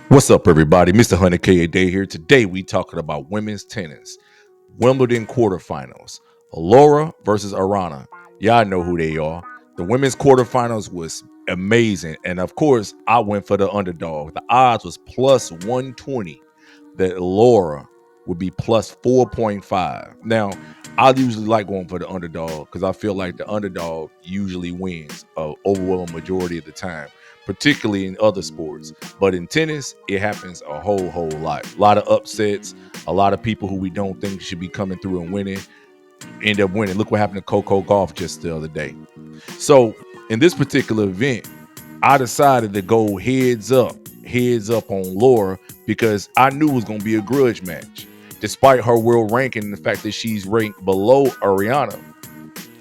What's up, everybody? Mr. 100K a day here. Today, we talking about women's tennis, Wimbledon quarterfinals, Laura versus Aryna. Y'all know who they are. The women's quarterfinals was amazing, and of course, I went for the underdog. The odds was plus 120 that Laura would be plus 4.5. Now, I usually like going for the underdog because I feel like the underdog usually wins a overwhelming majority of the time, particularly in other sports. But in tennis, it happens a whole lot. A lot of upsets, a lot of people who we don't think should be coming through and winning end up winning. Look what happened to Coco Golf just the other day. So in this particular event, I decided to go heads up on Laura because I knew it was going to be a grudge match. Despite her world ranking and the fact that she's ranked below Aryna,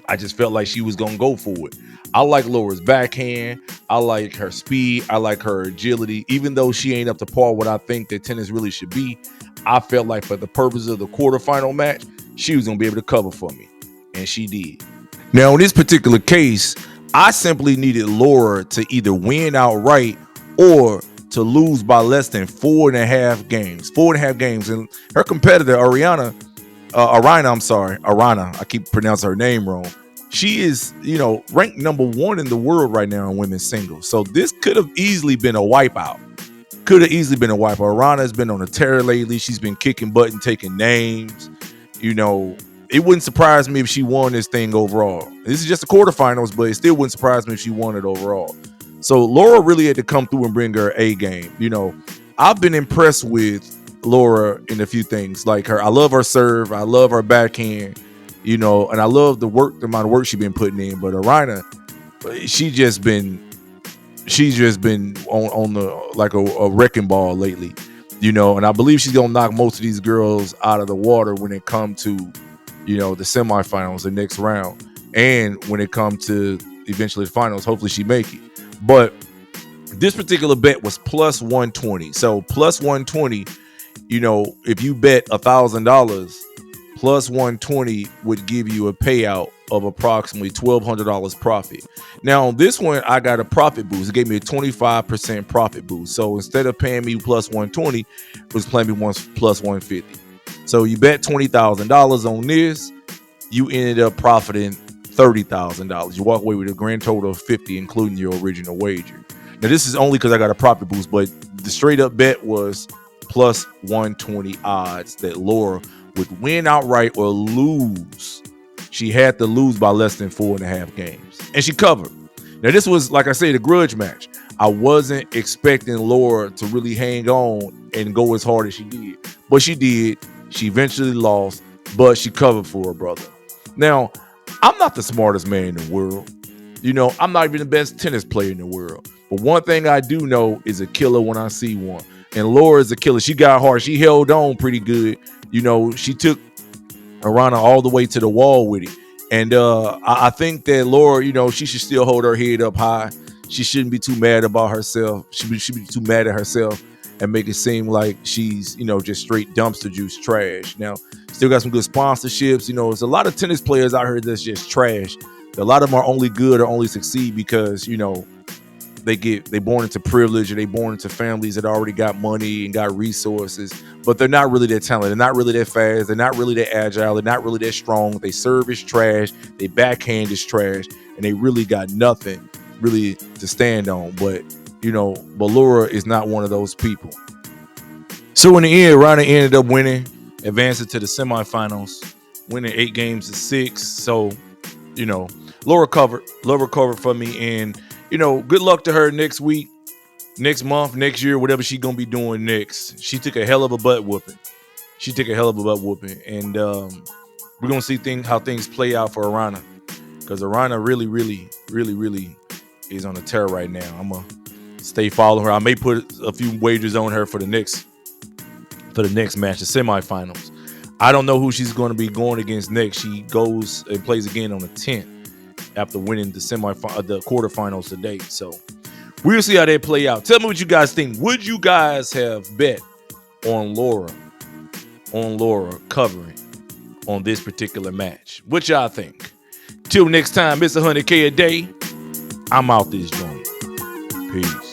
I just felt like she was going to go for it. I like Laura's backhand. I like her speed. I like her agility. Even though she ain't up to par what I think that tennis really should be, I felt like for the purpose of the quarterfinal match, she was going to be able to cover for me. And she did. Now, in this particular case, I simply needed Laura to either win outright or to lose by less than 4.5 games. 4.5 games. And her competitor, Aryna, I keep pronouncing her name wrong. She is, ranked number 1 in the world right now in women's singles. So this could have easily been a wipeout. Aryna has been on a tear lately. She's been kicking butt and taking names. It wouldn't surprise me if she won this thing overall. This is just the quarterfinals, but it still wouldn't surprise me if she won it overall. So Laura really had to come through and bring her A game. I've been impressed with Laura in a few things. Like I love her serve. I love her backhand. And I love the amount of work she's been putting in. But Aryna, she's just been on the like a wrecking ball lately. And I believe she's gonna knock most of these girls out of the water when it comes to, the semifinals, the next round, and when it comes to eventually the finals. Hopefully she make it. But this particular bet was plus 120. So plus 120, if you bet $1,000, plus 120 would give you a payout of approximately $1,200 profit. Now on this one, I got a profit boost. It gave me a 25% profit boost. So instead of paying me plus 120, it was paying me plus 150. So you bet $20,000 on this, you ended up profiting $30,000. You walk away with a grand total of $50,000, including your original wager. Now this is only because I got a profit boost, but the straight up bet was plus 120 odds that Laura would win outright or lose. She had to lose by less than 4.5 games, and she covered. Now this was, like I say, the grudge match. I wasn't expecting Laura to really hang on and go as hard as she did, but she did. She eventually lost, but she covered for her brother. Now, I'm not the smartest man in the world. I'm not even the best tennis player in the world. But one thing I do know is a killer when I see one. And Laura is a killer. She got hard. She held on pretty good. She took Aryna all the way to the wall with it. And I think that Laura, she should still hold her head up high. She shouldn't be too mad about herself. She should be too mad at herself and make it seem like she's, just straight dumpster juice trash. Now, still got some good sponsorships. There's a lot of tennis players out here that's just trash. A lot of them are only good or only succeed because, they born into privilege, or they born into families that already got money and got resources, but they're not really that talented. They're not really that fast. They're not really that agile. They're not really that strong. They serve is trash. They backhand is trash, and they really got nothing really to stand on. But Laura is not one of those people. So in the end, Aryna ended up winning, advancing to the semifinals, winning 8 games to 6. So, Laura covered for me, and good luck to her next week, next month, next year, whatever she's gonna be doing next. She took a hell of a butt whooping. And we're gonna see how things play out for Aryna, because Aryna really is on a tear right now. I'm gonna stay following her. I may put a few wagers on her for the next match, the semifinals. I don't know who she's going to be going against next. She goes and plays again on the 10th after winning the quarterfinals today. So we'll see how they play out. Tell me what you guys think. Would you guys have bet on Laura covering on this particular match? What y'all think? Till next time, it's 100K a day. I'm out this joint. Peace.